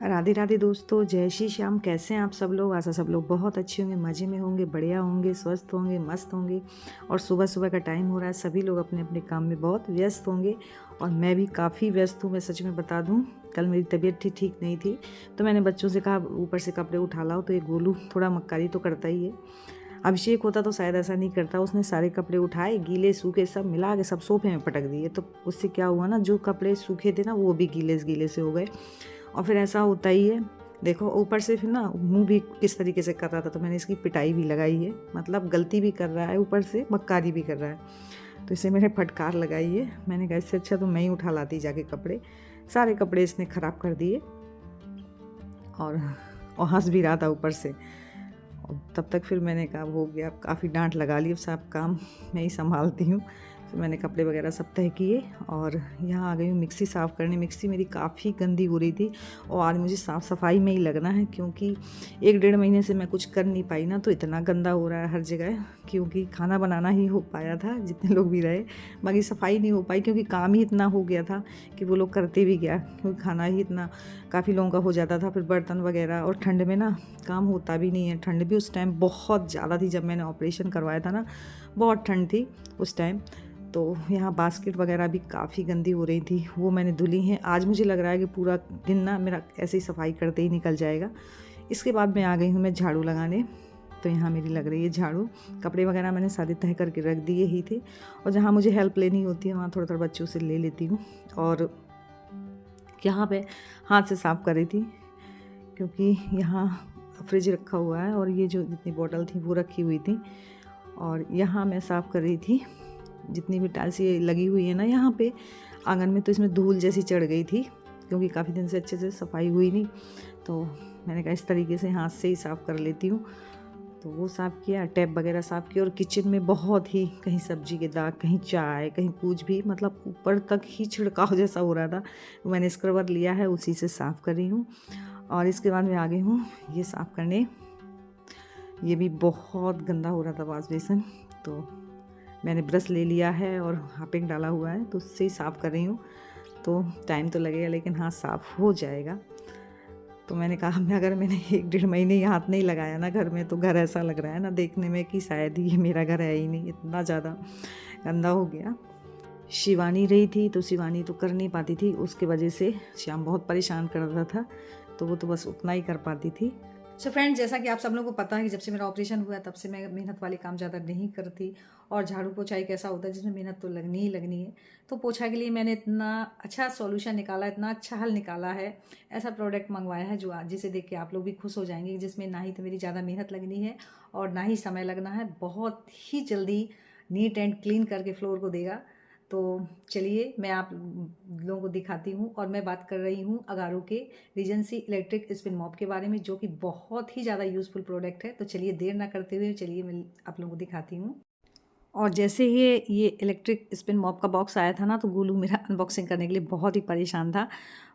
राधे राधे दोस्तों, जय श्री श्याम। कैसे हैं आप सब लोग? आशा सब लोग बहुत अच्छे होंगे, मज़े में होंगे, बढ़िया होंगे, स्वस्थ होंगे, मस्त होंगे। और सुबह सुबह का टाइम हो रहा है, सभी लोग अपने अपने काम में बहुत व्यस्त होंगे और मैं भी काफ़ी व्यस्त हूँ। मैं सच में बता दूँ, कल मेरी तबीयत ठीक नहीं थी तो मैंने बच्चों से कहा ऊपर से कपड़े उठा लाओ, तो ये गोलू थोड़ा मक्कारी तो करता ही है। अभिषेक होता तो शायद ऐसा नहीं करता। उसने सारे कपड़े उठाए, गीले सूखे सब मिला के सब सोफे में पटक दिए। तो उससे क्या हुआ ना, जो कपड़े सूखे थे ना वो भी गीले गीले से हो गए। और फिर ऐसा होता ही है, देखो ऊपर से फिर ना मुंह भी किस तरीके से कर रहा था, तो मैंने इसकी पिटाई भी लगाई है। मतलब गलती भी कर रहा है, ऊपर से मक्कारी भी कर रहा है, तो इसे मैंने फटकार लगाई है। मैंने कहा इससे अच्छा तो मैं ही उठा लाती जाके कपड़े। सारे कपड़े इसने ख़राब कर दिए और हंस भी रहा था ऊपर से। और तब तक फिर मैंने कहा हो गया, काफ़ी डांट लगा ली, अब सब काम मैं ही संभालती हूँ। फिर मैंने कपड़े वगैरह सब तय किए और यहाँ आ गई हूँ मिक्सी साफ़ करने। मिक्सी मेरी काफ़ी गंदी हो रही थी और आज मुझे साफ़ सफाई में ही लगना है, क्योंकि 1-1.5 महीने से मैं कुछ कर नहीं पाई ना, तो इतना गंदा हो रहा है हर जगह। क्योंकि खाना बनाना ही हो पाया था जितने लोग भी रहे, बाकी सफाई नहीं हो पाई, क्योंकि काम ही इतना हो गया था कि वो लोग करते भी क्या, क्योंकि खाना ही इतना काफ़ी लोगों का हो जाता था। फिर बर्तन वगैरह, और ठंड में ना काम होता भी नहीं है। ठंड भी उस टाइम बहुत ज़्यादा थी, जब मैंने ऑपरेशन करवाया था ना, बहुत ठंड थी उस टाइम। तो यहाँ बास्केट वगैरह भी काफ़ी गंदी हो रही थी, वो मैंने धुली हैं। आज मुझे लग रहा है कि पूरा दिन ना मेरा ऐसे ही सफाई करते ही निकल जाएगा। इसके बाद मैं आ गई हूँ मैं झाड़ू लगाने। तो यहाँ मेरी लग रही है झाड़ू। कपड़े वगैरह मैंने सारे तह करके रख दिए ही थे, और जहाँ मुझे हेल्प लेनी होती है वहाँ थोड़ा थोड़ा बच्चों से ले लेती हूँ। और यहाँ पे हाथ से साफ़ कर रही थी, क्योंकि यहाँ फ्रिज रखा हुआ है और ये जो जितनी बॉटल थी वो रखी हुई थी। और यहाँ मैं साफ़ कर रही थी जितनी भी टाइल्स ये लगी हुई है ना यहाँ पे आंगन में, तो इसमें धूल जैसी चढ़ गई थी, क्योंकि काफ़ी दिन से अच्छे से सफाई हुई नहीं। तो मैंने कहा इस तरीके से हाथ से ही साफ़ कर लेती हूँ। तो वो साफ़ किया, टैप वगैरह साफ़ किया। और किचन में बहुत ही, कहीं सब्जी के दाग, कहीं चाय, कहीं कुछ भी, मतलब ऊपर तक ही छिड़काव जैसा हो रहा था। मैंने स्क्रबर लिया है, उसी से साफ़ कर रही हूँ। और इसके बाद मैं आ गई हूँ ये साफ़ करने। ये भी बहुत गंदा हो रहा था वाश बेसन, तो मैंने ब्रश ले लिया है और हार्पिक डाला हुआ है, तो उससे ही साफ़ कर रही हूँ। तो टाइम तो लगेगा, लेकिन हाँ साफ़ हो जाएगा। तो मैंने कहा अगर मैंने 1-1.5 महीने ही हाथ नहीं लगाया ना घर में, तो घर ऐसा लग रहा है ना देखने में कि शायद ये मेरा घर है ही नहीं, इतना ज़्यादा गंदा हो गया। शिवानी रही थी तो शिवानी तो कर नहीं पाती थी, उसके वजह से श्याम बहुत परेशान कर रहा था, तो वो तो बस उतना ही कर पाती थी। सो फ्रेंड्स, जैसा कि आप सब लोगों को पता है कि जब से मेरा ऑपरेशन हुआ है तब से मैं मेहनत वाले काम ज़्यादा नहीं करती। और झाड़ू पोछा एक ऐसा होता है जिसमें मेहनत तो लगनी ही लगनी है। तो पोछा के लिए मैंने इतना अच्छा सॉल्यूशन निकाला, इतना अच्छा हल निकाला है, ऐसा प्रोडक्ट मंगवाया है जो जिसे देख के आप लोग भी खुश हो जाएंगे, जिसमें ना ही तो मेरी ज़्यादा मेहनत लगनी है और ना ही समय लगना है। बहुत ही जल्दी नीट एंड क्लीन करके फ्लोर को देगा। तो चलिए मैं आप लोगों को दिखाती हूँ। और मैं बात कर रही हूँ अगारो के रीजेंसी इलेक्ट्रिक स्पिन मॉप के बारे में, जो कि बहुत ही ज़्यादा यूज़फुल प्रोडक्ट है। तो चलिए देर ना करते हुए चलिए मैं आप लोगों को दिखाती हूँ। और जैसे ही ये इलेक्ट्रिक स्पिन मॉप का बॉक्स आया था ना, तो गोलू मेरा अनबॉक्सिंग करने के लिए बहुत ही परेशान था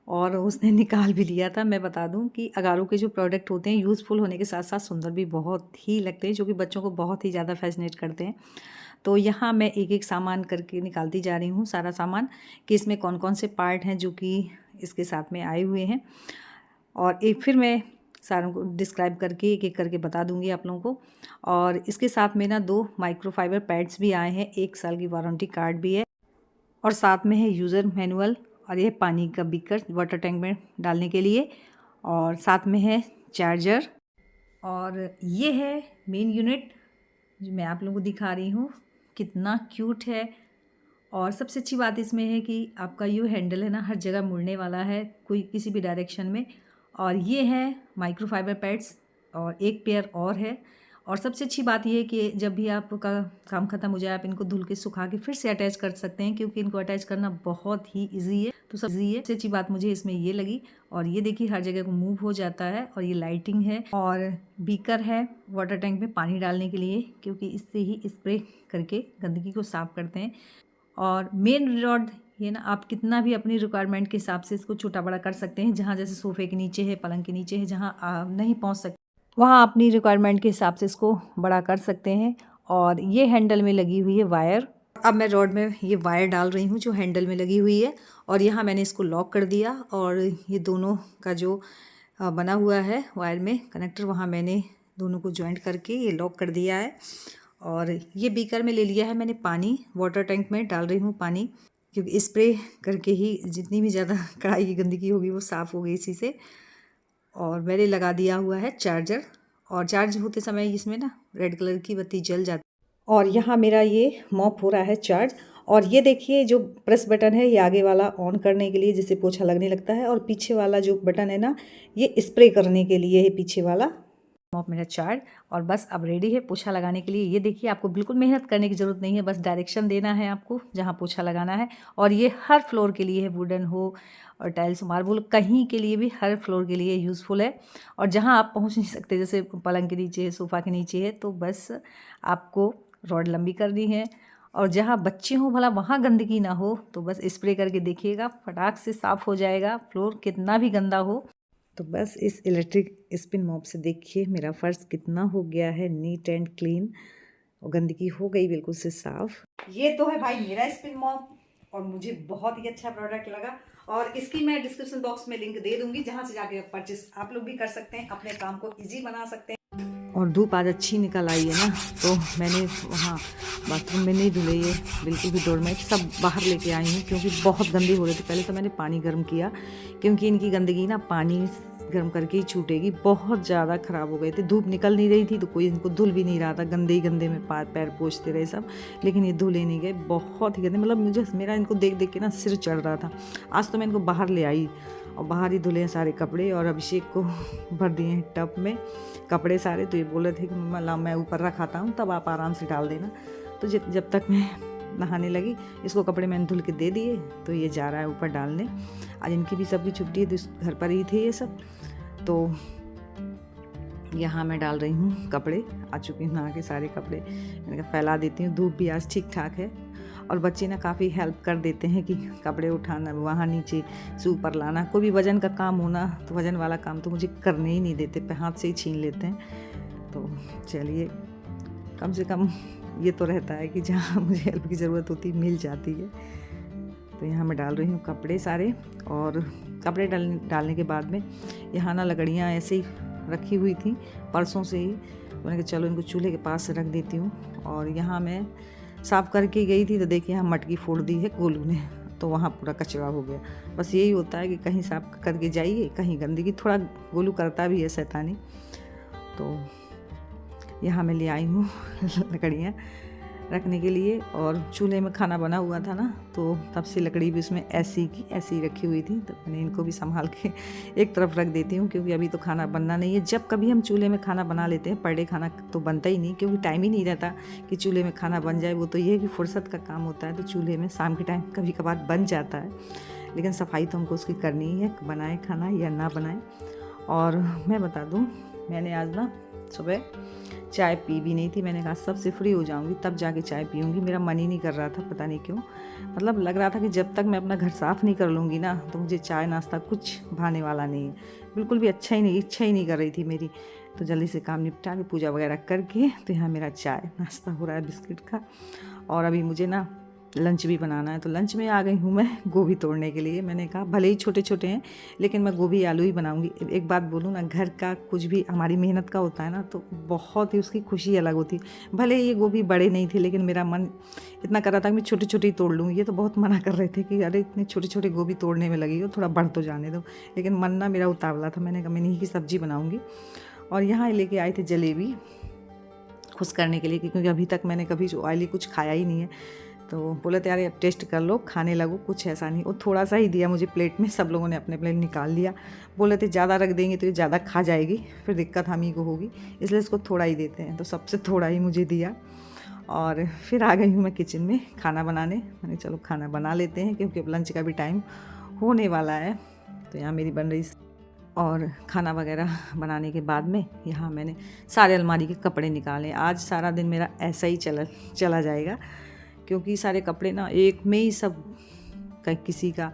और उसने निकाल भी लिया था। मैं बता दूं कि अगारो के जो प्रोडक्ट होते हैं यूज़फुल होने के साथ साथ सुंदर भी बहुत ही लगते हैं, जो कि बच्चों को बहुत ही ज़्यादा फैसिनेट करते हैं। तो यहाँ मैं एक एक सामान करके निकालती जा रही हूँ, सारा सामान, कि इसमें कौन कौन से पार्ट हैं जो कि इसके साथ में आए हुए हैं। और एक फिर मैं सारों को डिस्क्राइब करके एक एक करके बता दूंगी आप लोगों को। और इसके साथ में ना 2 माइक्रोफाइबर पैड्स भी आए हैं, 1 साल की वारंटी कार्ड भी है, और साथ में है यूज़र मैनुअल, और ये पानी का बीकर वाटर टैंक में डालने के लिए, और साथ में है चार्जर। और ये है मेन यूनिट जो मैं आप लोगों को दिखा रही हूँ, कितना क्यूट है। और सबसे अच्छी बात इसमें है कि आपका ये हैंडल है ना हर जगह मुड़ने वाला है, कोई किसी भी डायरेक्शन में। और ये है माइक्रोफाइबर पैड्स, और एक पेयर और है। और सबसे अच्छी बात ये है कि जब भी आपका काम ख़त्म हो जाए आप इनको धुल के सुखा के फिर से अटैच कर सकते हैं, क्योंकि इनको अटैच करना बहुत ही ईजी है। तो सबसे अच्छी बात मुझे इसमें ये लगी। और ये देखिए हर जगह को मूव हो जाता है, और ये लाइटिंग है, और बीकर है वाटर टैंक में पानी डालने के लिए, क्योंकि इससे ही स्प्रे करके गंदगी को साफ़ करते हैं। और मेन रॉड ये ना आप कितना भी अपनी रिक्वायरमेंट के हिसाब से इसको छोटा बड़ा कर सकते हैं। जहाँ जैसे सोफे के नीचे है, पलंग के नीचे है, जहाँ आप नहीं पहुँच सकते वहाँ अपनी रिक्वायरमेंट के हिसाब से इसको बड़ा कर सकते हैं। और ये हैंडल में लगी हुई है वायर। अब मैं रॉड में ये वायर डाल रही हूँ जो हैंडल में लगी हुई है, और यहाँ मैंने इसको लॉक कर दिया। और ये दोनों का जो बना हुआ है वायर में कनेक्टर, वहाँ मैंने दोनों को जॉइंट करके ये लॉक कर दिया है। और ये बीकर में ले लिया है मैंने पानी, वाटर टैंक में डाल रही हूँ पानी, क्योंकि स्प्रे करके ही जितनी भी ज़्यादा कढ़ाई की गंदगी होगी वो साफ़ हो गई इसी से। और मैंने लगा दिया हुआ है चार्जर, और चार्ज होते समय इसमें ना रेड कलर की बत्ती जल जाती। और यहाँ मेरा ये मॉप हो रहा है चार्ज। और ये देखिए जो प्रेस बटन है ये आगे वाला ऑन करने के लिए, जिससे पोछा लगने लगता है, और पीछे वाला जो बटन है ना ये स्प्रे करने के लिए है, पीछे वाला। मॉप मेरा चार्ज और बस अब रेडी है पोछा लगाने के लिए। ये देखिए आपको बिल्कुल मेहनत करने की ज़रूरत नहीं है, बस डायरेक्शन देना है आपको जहाँ पोछा लगाना है। और ये हर फ्लोर के लिए है, वुडन हो और टाइल्स मार्बल कहीं के लिए भी, हर फ्लोर के लिए यूज़फुल है। और जहाँ आप पहुँच नहीं सकते, जैसे पलंग के नीचे है, सोफ़ा के नीचे है, तो बस आपको रॉड लंबी करनी है। और जहाँ बच्चे हों भला वहाँ गंदगी ना हो, तो बस स्प्रे करके देखिएगा, फटाक से साफ़ हो जाएगा, फ्लोर कितना भी गंदा हो। तो बस इस इलेक्ट्रिक स्पिन मॉप से देखिए मेरा फ़र्श कितना हो गया है नीट एंड क्लीन, और गंदगी हो गई बिल्कुल से साफ़। ये तो है भाई मेरा स्पिन मॉप, और मुझे बहुत ही अच्छा प्रोडक्ट लगा। और इसकी मैं डिस्क्रिप्शन बॉक्स में लिंक दे दूंगी, जहाँ से जाके परचेस आप लोग भी कर सकते हैं, अपने काम को ईजी बना सकते हैं। और धूप आज अच्छी निकल आई है ना, तो मैंने वहाँ बाथरूम में नहीं धुले ये बिल्कुल भी, डोरमेट सब बाहर लेके आई हूँ, क्योंकि बहुत गंदी हो रही थी। पहले तो मैंने पानी गर्म किया, क्योंकि इनकी गंदगी ना पानी गर्म करके ही छूटेगी, बहुत ज़्यादा ख़राब हो गए थे। धूप निकल नहीं रही थी तो कोई इनको धुल भी नहीं रहा था, गंदे ही गंदे में पैर पोंछते रहे सब, लेकिन ये धुले नहीं गए, बहुत ही गंदे। मतलब मुझे मेरा इनको देख देख के ना सिर चढ़ रहा था। आज तो मैं इनको बाहर ले आई और बाहर ही धुले हैं सारे कपड़े, और अभिषेक को भर दिए हैं टब में कपड़े सारे। तो ये बोले थे कि मम्मा ला मैं ऊपर रखाता हूँ, तब आप आराम से डाल देना। तो जब तक मैं नहाने लगी, इसको कपड़े मैंने धुल के दे दिए, तो ये जा रहा है ऊपर डालने। आज इनकी भी सबकी छुट्टी है, तो घर पर ही थे ये सब। तो यहाँ मैं डाल रही हूँ कपड़े, आ चुकी हूँ नहा के सारे कपड़े, मैंने कहा फैला देती हूँ। धूप भी आज ठीक ठाक है, और बच्चे ना काफ़ी हेल्प कर देते हैं कि कपड़े उठाना, वहाँ नीचे से ऊपर लाना, कोई भी वज़न का काम होना, तो वज़न वाला काम तो मुझे करने ही नहीं देते, हाथ से ही छीन लेते हैं। तो चलिए, कम से कम ये तो रहता है कि जहाँ मुझे हेल्प की ज़रूरत होती मिल जाती है। तो यहाँ मैं डाल रही हूँ कपड़े सारे, और कपड़े डालने के बाद में यहाँ ना लकड़ियाँ ऐसे ही रखी हुई थी परसों से ही, मैंने कहा चलो इनको चूल्हे के पास रख देती हूँ। और यहाँ मैं साफ़ करके गई थी, तो देखिए यहाँ मटकी फोड़ दी है गोलू ने, तो वहाँ पूरा कचरा हो गया। बस यही होता है कि कहीं साफ़ करके जाइए, कहीं गंदगी, थोड़ा गोलू करता भी है शैतानी। तो यहाँ मैं ले आई हूँ लकड़ियाँ रखने के लिए। और चूल्हे में खाना बना हुआ था ना, तो तब से लकड़ी भी उसमें ऐसी की ऐसी रखी हुई थी, तो मैंने इनको भी संभाल के एक तरफ रख देती हूँ, क्योंकि अभी तो खाना बनना नहीं है। जब कभी हम चूल्हे में खाना बना लेते हैं, पर डे खाना तो बनता ही नहीं, क्योंकि टाइम ही नहीं रहता कि चूल्हे में खाना बन जाए। वो तो ये है कि फुर्सत का काम होता है, तो चूल्हे में शाम के टाइम कभी कभार बन जाता है, लेकिन सफाई तो हमको उसकी करनी ही है, बनाए खाना या ना बनाए। और मैं बता दूँ, मैंने आज ना सुबह चाय पी भी नहीं थी, मैंने कहा सबसे फ्री हो जाऊंगी तब जाके चाय पीऊँगी। मेरा मन ही नहीं कर रहा था, पता नहीं क्यों, मतलब लग रहा था कि जब तक मैं अपना घर साफ़ नहीं कर लूँगी ना, तो मुझे चाय नाश्ता कुछ भाने वाला नहीं है, बिल्कुल भी अच्छा ही नहीं, इच्छा ही नहीं कर रही थी मेरी। तो जल्दी से काम निपटा के पूजा वगैरह करके, तो यहाँ मेरा चाय नाश्ता हो रहा है बिस्किट का। और अभी मुझे ना लंच भी बनाना है, तो लंच में आ गई हूँ मैं गोभी तोड़ने के लिए। मैंने कहा भले ही छोटे छोटे हैं, लेकिन मैं गोभी आलू ही बनाऊँगी। एक बात बोलूँ ना, घर का कुछ भी हमारी मेहनत का होता है ना, तो बहुत ही उसकी खुशी अलग होती है। भले ये गोभी बड़े नहीं थे, लेकिन मेरा मन इतना कर रहा था कि मैं छोटे छोटे ही तोड़ लूँ। ये तो बहुत मना कर रहे थे कि अरे इतने छोटे छोटे गोभी तोड़ने में लगी हो, थोड़ा बढ़ तो जाने दो, लेकिन मन ना मेरा उतावला था। मैंने कहा मैं इन्हीं की सब्ज़ी बनाऊँगी। और यहाँ लेके आए थे जलेबी खुश करने के लिए, क्योंकि अभी तक मैंने कभी ऑयली कुछ खाया ही नहीं है। तो बोले थे यार टेस्ट कर लो, खाने लगो, कुछ ऐसा नहीं। वो थोड़ा सा ही दिया मुझे प्लेट में, सब लोगों ने अपने प्लेट निकाल लिया। बोले थे ज़्यादा रख देंगे तो ये ज़्यादा खा जाएगी, फिर दिक्कत हम ही को होगी, इसलिए इसको थोड़ा ही देते हैं। तो सबसे थोड़ा ही मुझे दिया। और फिर आ गई हूँ मैं किचन में खाना बनाने। मैंने चलो खाना बना लेते हैं, क्योंकि अब लंच का भी टाइम होने वाला है। तो यहाँ मेरी बन रही, और खाना वगैरह बनाने के बाद में यहाँ मैंने सारे अलमारी के कपड़े निकाले। आज सारा दिन मेरा ऐसा ही चला जाएगा, क्योंकि सारे कपड़े ना एक में ही सब, किसी का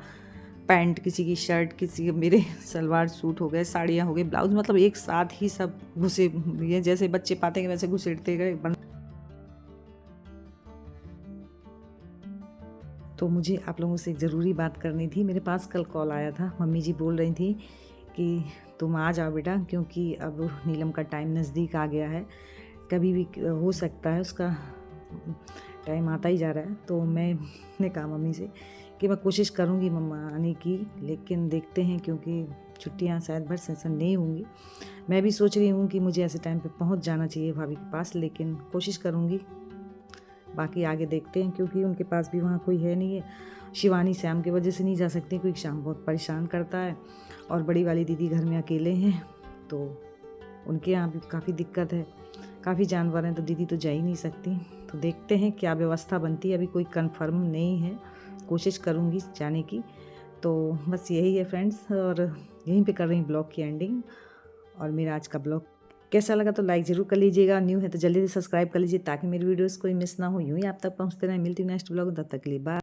पैंट, किसी की शर्ट, किसी के, मेरे सलवार सूट हो गए, साड़ियाँ हो गई, ब्लाउज, मतलब एक साथ ही सब घुसे, ये जैसे बच्चे पाते हैं वैसे घुसेड़ते गए। तो मुझे आप लोगों से ज़रूरी बात करनी थी। मेरे पास कल कॉल आया था, मम्मी जी बोल रही थी कि तुम आ जाओ बेटा, क्योंकि अब नीलम का टाइम नज़दीक आ गया है, कभी भी हो सकता है, उसका टाइम आता ही जा रहा है। तो मैंने कहा मम्मी से कि मैं कोशिश करूँगी मम्मा आने की, लेकिन देखते हैं, क्योंकि छुट्टियाँ शायद भर सेशन नहीं होंगी। मैं भी सोच रही हूँ कि मुझे ऐसे टाइम पे पहुँच जाना चाहिए भाभी के पास, लेकिन कोशिश करूँगी, बाकी आगे देखते हैं, क्योंकि उनके पास भी वहाँ कोई है नहीं है। शिवानी श्याम की वजह से नहीं जा सकती, क्योंकि श्याम बहुत परेशान करता है और बड़ी वाली दीदी घर में अकेले हैं, तो उनके यहाँ भी काफ़ी दिक्कत है, काफ़ी जानवर हैं, तो दीदी तो जा ही नहीं सकती। तो देखते हैं क्या व्यवस्था बनती है, अभी कोई कंफर्म नहीं है, कोशिश करूँगी जाने की। तो बस यही है फ्रेंड्स, और यहीं पे कर रही हूँ ब्लॉग की एंडिंग। और मेरा आज का ब्लॉग कैसा लगा तो लाइक ज़रूर कर लीजिएगा, न्यू है तो जल्दी से सब्सक्राइब कर लीजिए, ताकि मेरी वीडियोस कोई मिस ना हो, यूँ ही आप तक पहुँचते रहें। मिलती हूँ नेक्स्ट ब्लॉग, तब तक के लिए बाय।